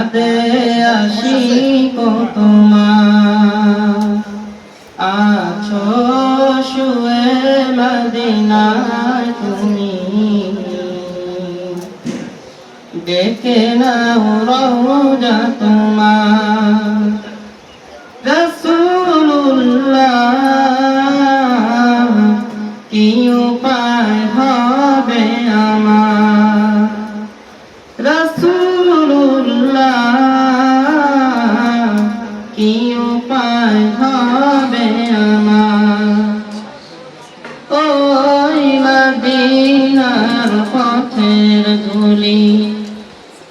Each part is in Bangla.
কাঁদে আশিক তোমার আছো শুয়ে মদিনায় তুমি ডেকে নাও রওজা তোমার রাসূলুল্লাহ কি উপায় হবে আমার রাসূলুল্লাহ কি উপায় হবে আমার ওই মদিনার পথের ধুলি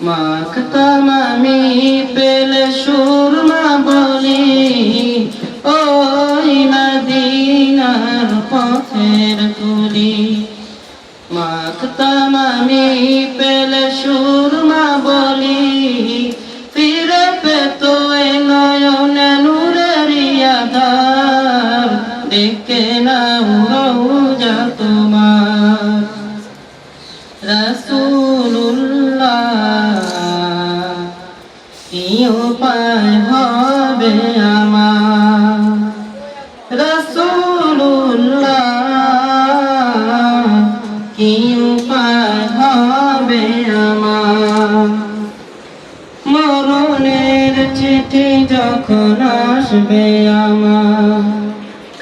মাখতাম আমি পেলে সুরমা বলি ওই মদিনার পথের ধুলি মাখতাম আমি পেলে সুরমা বলি ফিরে পেত এ নয়নে নূরের আধার ডেকে নাও রওজা তোমার রাসূলুল্লাহ কি উপায় হবে আমার রাসূলুল্লাহ কি উপায় হবে আমার মরণের চিঠি যখন আসবে আমার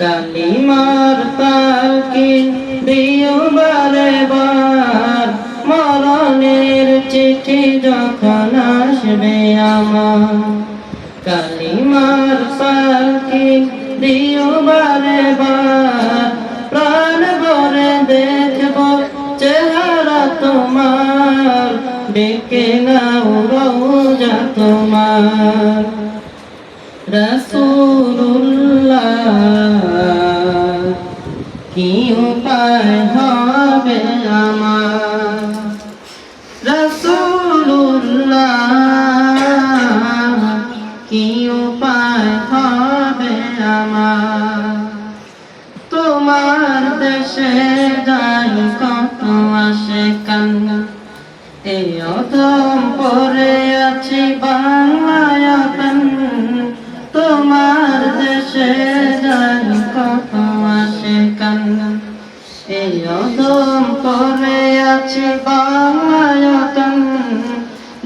কালিমার তালকিন দিও বারে বার মরণের চিঠি যখন আসবে আমার কালিমার তালকিন দিও বারে বার প্রাণ ভরে দেখব চেহারা তোমার ডেকে নাও রওজা তোমার রাসূলুল্লাহ কি উপায় হবে আমার রাসূলুল্লাহ কি উপায় হবে আমার তোমার দেশে যাই কত আসে কান্না এই অধম পরে আছি বাংলায়তন তোমার দেশে যাই কত আসে কান্না এই অধম পরে আছি বাংলায়তন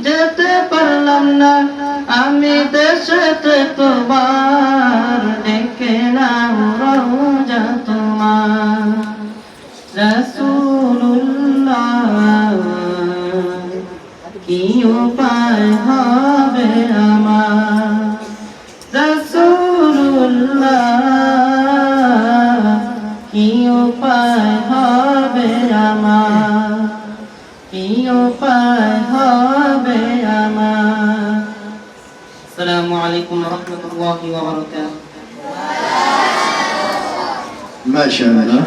যেতে পারলাম না আমি দেশেতে তোমার ডেকে নাও রওজা তোমার রাসূলুল্লাহ কি উপায় হবে আমার রাসূলুল্লাহ কি উপায় হবে আমার কি উপায় হবে আমার আসসালামু আলাইকুম ওয়া রাহমাতুল্লাহি ওয়া বারাকাতুহু মাশাআল্লাহ।